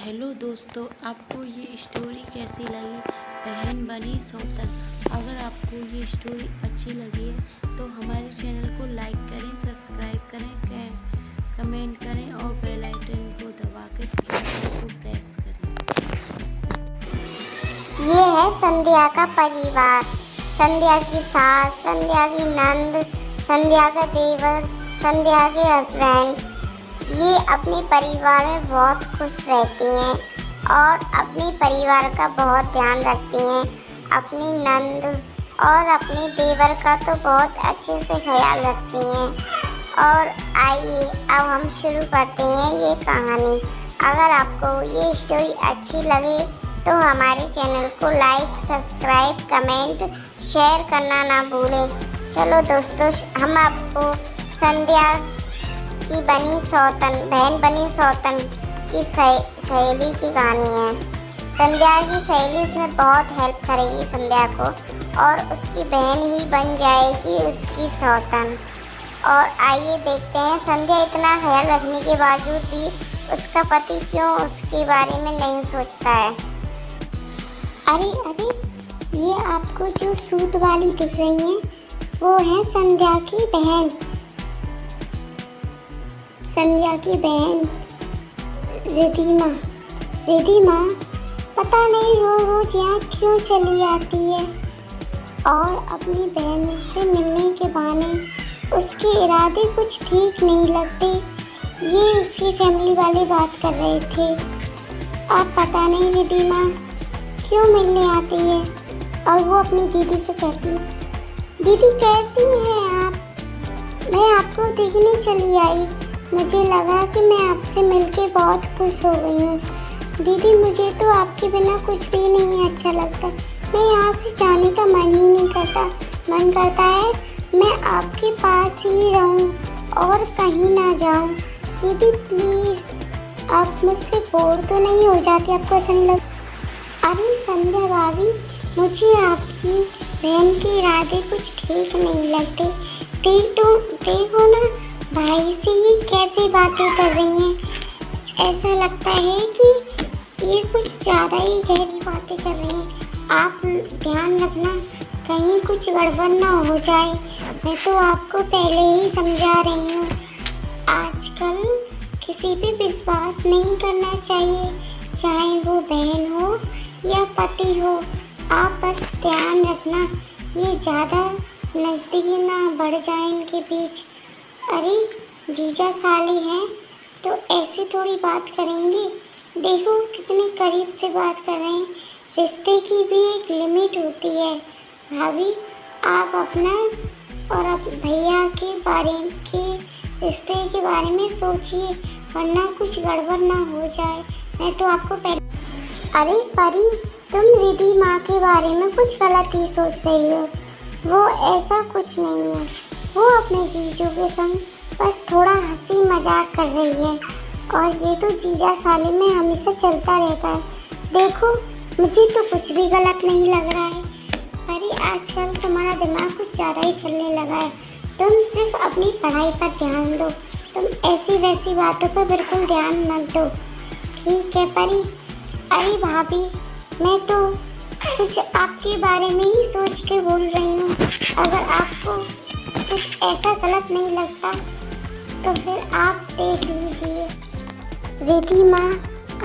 Hello दोस्तों, आपको ये स्टोरी कैसी लगी? बहन बनी सौतन। अगर आपको ये स्टोरी अच्छी लगी है तो हमारे चैनल को लाइक करें, सब्सक्राइब करें, कमेंट करें और बेल आइकन को दबा कर घंटी को प्रेस करें। ये है संध्या का परिवार। संध्या की सास, संध्या की नंद, संध्या का देवर, संध्या के हस्बैंड। ये अपने परिवार में बहुत खुश रहती हैं और अपने परिवार का बहुत ध्यान रखती हैं। अपनी नंद और अपने देवर का तो बहुत अच्छे से ख्याल रखती हैं। और आइए अब हम शुरू करते हैं ये कहानी। अगर आपको ये स्टोरी अच्छी लगे तो हमारे चैनल को लाइक, सब्सक्राइब, कमेंट, शेयर करना ना भूलें। चलो दोस्तों, हम आपको संध्या की बहन बनी सौतन की सहेली की कहानी है। संध्या की सहेली इसमें बहुत हेल्प करेगी संध्या को और उसकी बहन ही बन जाएगी उसकी सौतन। और आइए देखते हैं संध्या इतना ख्याल रखने के बावजूद भी उसका पति क्यों उसके बारे में नहीं सोचता है। अरे अरे, ये आपको जो सूट वाली दिख रही है वो है संध्या की बहन। संध्या की बहन रिधिमा पता नहीं रोज यहाँ क्यों चली आती है और अपनी बहन से मिलने के बहाने उसके इरादे कुछ ठीक नहीं लगते। ये उसकी फैमिली वाले बात कर रहे थे। अब पता नहीं रिधिमा क्यों मिलने आती है और वो अपनी दीदी से कहती है, दीदी कैसी हैं आप? मैं आपको देखने चली आई। मुझे लगा कि मैं आपसे मिलके बहुत खुश हो गई हूँ। दीदी, मुझे तो आपके बिना कुछ भी नहीं अच्छा लगता। मैं यहाँ से जाने का मन ही नहीं करता। मन करता है मैं आपके पास ही रहूँ और कहीं ना जाऊँ। दीदी प्लीज़, आप मुझसे बोर तो नहीं हो जाती? आपको ऐसा नहीं लगता? अरे संध्या भाभी, मुझे आपकी बहन के इरादे कुछ ठीक नहीं लगते। देखो ना, भाई से ये कैसे बातें कर रही हैं। ऐसा लगता है कि ये कुछ ज़्यादा ही गहरी बातें कर रही हैं। आप ध्यान रखना कहीं कुछ गड़बड़ ना हो जाए। मैं तो आपको पहले ही समझा रही हूँ, आजकल किसी पे विश्वास नहीं करना चाहिए, चाहे वो बहन हो या पति हो। आप बस ध्यान रखना ये ज़्यादा नज़दीकी ना बढ़ जाए इनके बीच। अरे जीजा साली हैं तो ऐसी थोड़ी बात करेंगे। देखो कितने करीब से बात कर रहे हैं। रिश्ते की भी एक लिमिट होती है। भाभी, आप अपना और आप भैया के रिश्ते के बारे में सोचिए, वरना कुछ गड़बड़ ना हो जाए। मैं तो आपको पहले। अरे परी, तुम रिधि माँ के बारे में कुछ गलत ही सोच रही हो। वो ऐसा कुछ नहीं है। वो अपने जीजू के संग बस थोड़ा हंसी मजाक कर रही है और ये तो जीजा साली में हमेशा चलता रहता है। देखो, मुझे तो कुछ भी गलत नहीं लग रहा है। अरे आजकल तुम्हारा दिमाग कुछ ज़्यादा ही चलने लगा है। तुम सिर्फ अपनी पढ़ाई पर ध्यान दो। तुम ऐसी वैसी बातों पर बिल्कुल ध्यान मत दो, ठीक है परी? अरे भाभी, मैं तो कुछ आपके बारे में ही सोच के बोल रही हूँ। अगर आपको कुछ ऐसा गलत नहीं लगता तो फिर आप देख लीजिए। रिधि माँ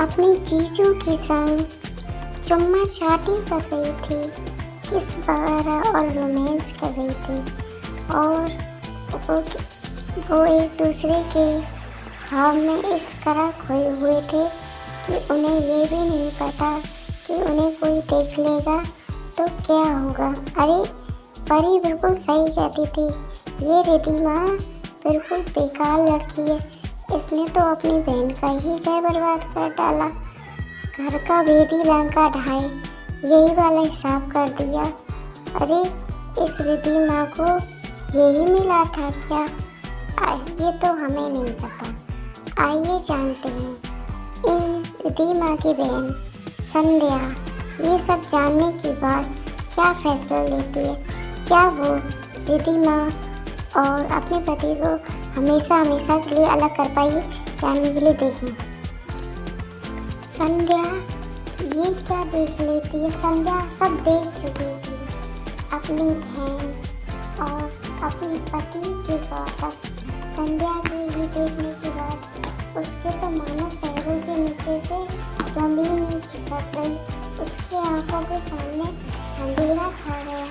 अपनी जीजू के संग चुम्मा चाटी कर रही थी, किस वगैरह और रोमांस कर रही थी और वो एक दूसरे के भाव में इस तरह खोए हुए थे कि उन्हें ये भी नहीं पता कि उन्हें कोई देख लेगा तो क्या होगा। अरे परी बिल्कुल सही कहती थी, ये रिधि माँ बिल्कुल बेकार लड़की है। इसने तो अपनी बहन का ही घर बर्बाद कर डाला, घर का भेदी लंका ढाई, यही वाला हिसाब कर दिया। अरे इस रिधि माँ को यही मिला था क्या? ये तो हमें नहीं पता। आइए जानते हैं इन रिधि माँ की बहन संध्या ये सब जानने के बाद क्या फैसला लेती है। क्या वो रिधि माँ और अपने पति को हमेशा के लिए अलग कर पाई? जानने के लिए देखें। संध्या ये क्या देख लेती है? संध्या सब देख चुकी थी, अपनी बहन और अपने पति के कौतक। संध्या के ये देखने के बाद उसके तो मानो पैरों के नीचे से जमीन ही खिसक गई। उसके आंखों के सामने अंधेरा छा गया।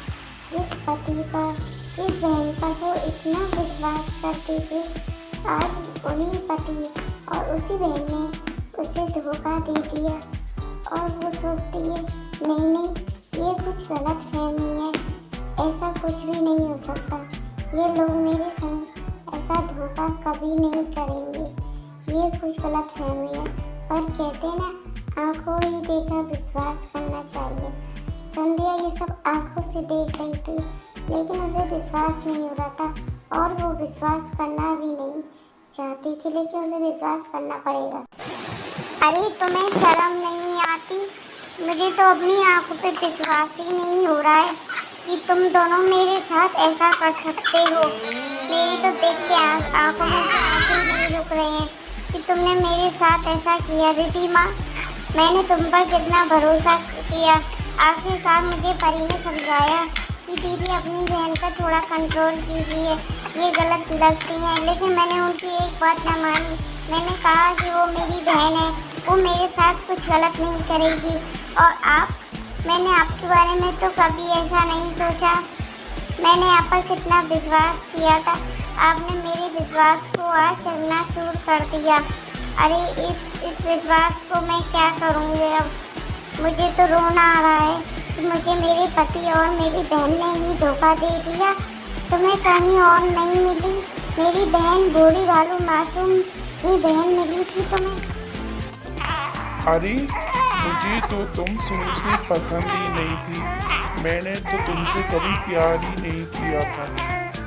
जिस पति पर, जिस बहन पर वो इतना विश्वास करती थी, आज उन्हीं पति और उसी बहन ने उसे धोखा दे दिया। और वो सोचती है नहीं नहीं, ये कुछ गलत फहमी है, ऐसा कुछ भी नहीं हो सकता, ये लोग मेरे संग ऐसा धोखा कभी नहीं करेंगे, ये कुछ गलत फहमी है। पर कहते ना, आंखों ही देखा विश्वास करना चाहिए। संध्या ये सब आंखों से देख रही थी, लेकिन उसे विश्वास नहीं हो रहा था और वो विश्वास करना भी नहीं चाहती थी, लेकिन उसे विश्वास करना पड़ेगा। अरे तुम्हें शर्म नहीं आती? मुझे तो अपनी आंखों पे विश्वास ही नहीं हो रहा है कि तुम दोनों मेरे साथ ऐसा कर सकते हो। मेरी तो देख के आंखों में आंसू नहीं रुक रहे हैं कि तुमने मेरे साथ ऐसा किया। रिद्धिमा, मैंने तुम पर कितना भरोसा किया। आखिरकार मुझे परी ने समझाया कि दीदी अपनी बहन पर थोड़ा कंट्रोल कीजिए, ये गलत लगती हैं, लेकिन मैंने उनकी एक बात न मानी। मैंने कहा कि वो मेरी बहन है, वो मेरे साथ कुछ गलत नहीं करेगी। और मैंने आपके बारे में तो कभी ऐसा नहीं सोचा। मैंने आप पर कितना विश्वास किया था, आपने मेरे विश्वास को आज चकनाचूर कर दिया। अरे इस विश्वास को मैं क्या करूँगी अब? मुझे तो रोना आ रहा है कि मुझे मेरे पति और मेरी बहन ने ही धोखा दे दिया। तुम्हें कहीं और नहीं मिली? मेरी बहन भोली भालू मासूम ही बहन मिली थी तुम्हें। अरे मुझे तो तुम शुरू से पसंद ही नहीं थी, मैंने तो तुमसे कभी प्यार ही नहीं किया था।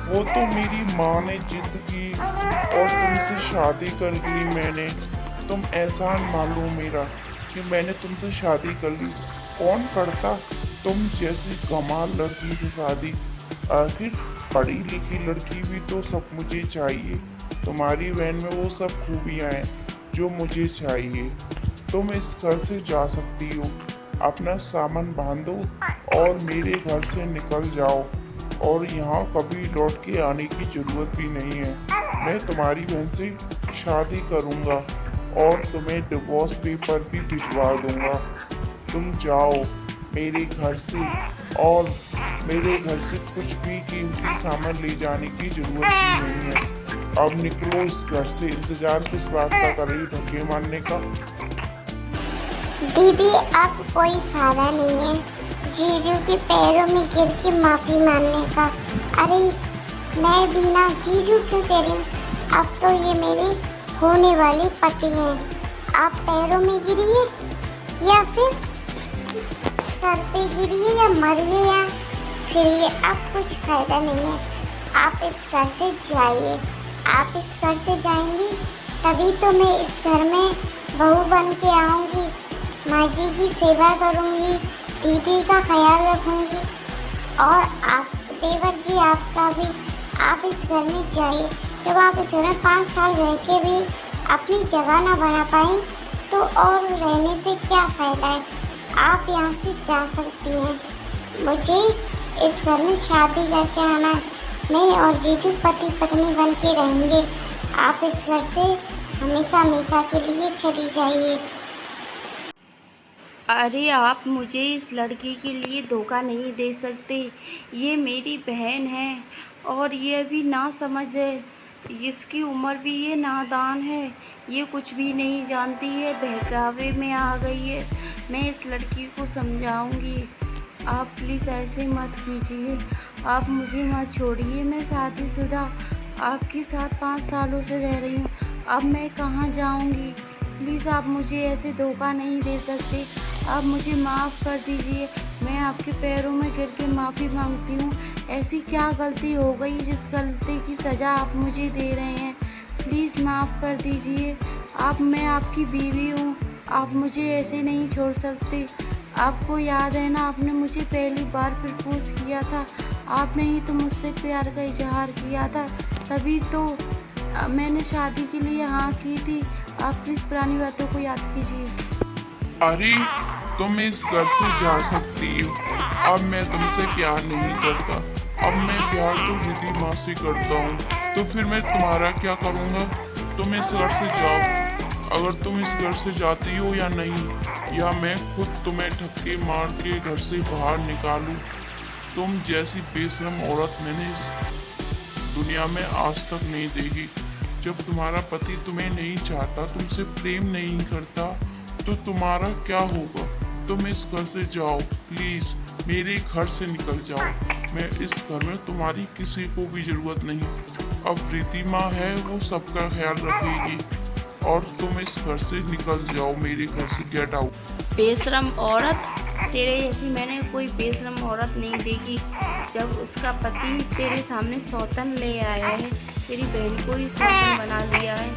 वो तो मेरी माँ ने जिद की और तुमसे शादी कर ली मैंने। तुम एहसान मान लो मेरा कि मैंने तुमसे शादी कर ली। कौन करता तुम जैसी कमाल लड़की से शादी? आखिर पढ़ी लिखी लड़की भी तो सब मुझे चाहिए। तुम्हारी बहन में वो सब खूबियाँ हैं जो मुझे चाहिए। तुम इस घर से जा सकती हो, अपना सामान बांधो और मेरे घर से निकल जाओ, और यहाँ कभी लौट के आने की ज़रूरत भी नहीं है। मैं तुम्हारी बहन से शादी करूँगा और तुम्हें डिवोर्स पेपर भी भिजवा दूँगा। तुम जाओ मेरे घर से, और मेरे घर से कुछ भी कीमती सामान ले जाने की ज़रूरत भी नहीं है। अब निकलो इस घर से। इंतज़ार किस बात का कर रही, धक्के मारने का? दीदी अब कोई फायदा नहीं है जीजू के पैरों में गिर के माफ़ी मांगने का। अरे मैं भी ना जीजू क्यों कह रही हूँ, अब तो ये मेरे होने वाले पति हैं। आप पैरों में गिरिए या फिर सर पे गिरिए या मरिए, या फिर ये अब कुछ फायदा नहीं है। आप इस घर से जाइए। आप इस घर से जाएंगी तभी तो मैं इस घर में बहू बन के आऊँगी, माँ जी की सेवा करूँगी, दीदी का ख्याल रखूँगी, और आप देवर जी आपका भी। आप इस घर में जाइए। जब आप इस घर में 5 साल रह के भी अपनी जगह ना बना पाएँ तो और रहने से क्या फ़ायदा है। आप यहाँ से जा सकती हैं। मुझे इस घर में शादी करके आना है। मैं और जीजू पति पत्नी बन के रहेंगे। आप इस घर से हमेशा हमेशा के लिए चली जाइए। अरे आप मुझे इस लड़की के लिए धोखा नहीं दे सकते। ये मेरी बहन है और ये भी ना समझ है। इसकी उम्र भी ये नादान है, ये कुछ भी नहीं जानती है, बहकावे में आ गई है। मैं इस लड़की को समझाऊंगी। आप प्लीज़ ऐसे मत कीजिए, आप मुझे मत छोड़िए। मैं शादीशुदा आपके साथ 5 सालों से रह रही हूँ। अब मैं कहाँ जाऊँगी? प्लीज़ आप मुझे ऐसे धोखा नहीं दे सकते। आप मुझे माफ़ कर दीजिए। मैं आपके पैरों में गिर के माफ़ी मांगती हूँ। ऐसी क्या गलती हो गई जिस गलती की सज़ा आप मुझे दे रहे हैं? प्लीज़ माफ़ कर दीजिए। मैं आपकी बीवी हूँ, आप मुझे ऐसे नहीं छोड़ सकते। आपको याद है ना, आपने मुझे पहली बार प्रपोज़ किया था, आपने ही तो मुझसे प्यार का इजहार किया था, तभी तो मैंने शादी के लिए हाँ की थी। आप प्लीज़ पुरानी बातों को याद कीजिए। अरे तुम इस घर से जा सकती हो। अब मैं तुमसे प्यार नहीं करता। अब मैं प्यार तो रिद्धि माँ से करता हूँ। तो फिर मैं तुम्हारा क्या करूँगा? तुम इस घर से जाओ। अगर तुम इस घर से जाती हो या नहीं, या मैं खुद तुम्हें धक्के मार के घर से बाहर निकालूं। तुम जैसी बेशरम औरत मैंने इस दुनिया में आज तक नहीं देखी। जब तुम्हारा पति तुम्हें नहीं चाहता, तुमसे प्रेम नहीं करता, तो तुम्हारा क्या होगा? तुम इस घर से जाओ प्लीज, मेरे घर से निकल जाओ। मैं इस घर में तुम्हारी किसी को भी जरूरत नहीं। अब प्रीति माँ है, वो सबका ख्याल रखेगी। और तुम इस घर से निकल जाओ, मेरे घर से गेट आउट। बेशरम औरत, तेरे जैसी मैंने कोई बेशरम औरत नहीं देखी। जब उसका पति तेरे सामने सौतन ले आया है, तेरी बहन को ही सौतन बना लिया है,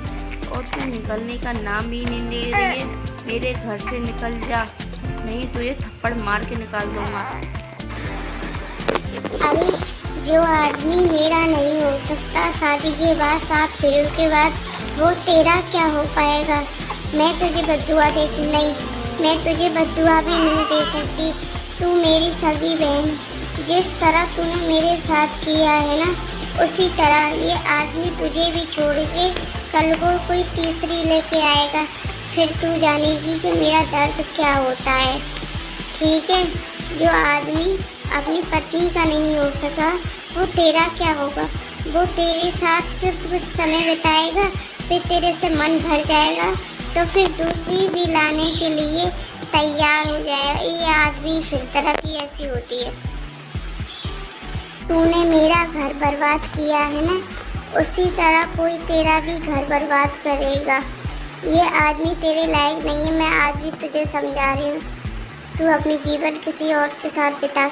और तू निकलने का नाम भी नहीं ले रही है। मेरे घर से निकल जा, नहीं तो ये थप्पड़ मार के निकाल दूंगा। अरे जो आदमी मेरा नहीं हो सकता शादी के बाद, 7 फेरों के बाद, वो तेरा क्या हो पाएगा? मैं तुझे बद्दुआ देती नहीं, मैं तुझे बद्दुआ भी नहीं दे सकती। तू मेरी सगी बहन, जिस तरह तूने मेरे साथ किया है ना, उसी तरह ये आदमी तुझे भी छोड़ के कल को कोई तीसरी लेके आएगा। फिर तू जानेगी कि मेरा दर्द क्या होता है। ठीक है? जो आदमी अपनी पत्नी का नहीं हो सका, वो तेरा क्या होगा? वो तेरे साथ सिर्फ कुछ समय बिताएगा, फिर तेरे से मन भर जाएगा, तो फिर दूसरी भी लाने के लिए तैयार हो जाएगा। ये आदमी फिर तरह की ऐसी होती है। तूने मेरा घर बर्बाद किया है ना, उसी तरह कोई तेरा भी घर बर्बाद करेगा। ये आदमी तेरे लायक नहीं है। मैं आज भी तुझे समझा रही हूँ, तू अपनी जीवन किसी और के साथ बिता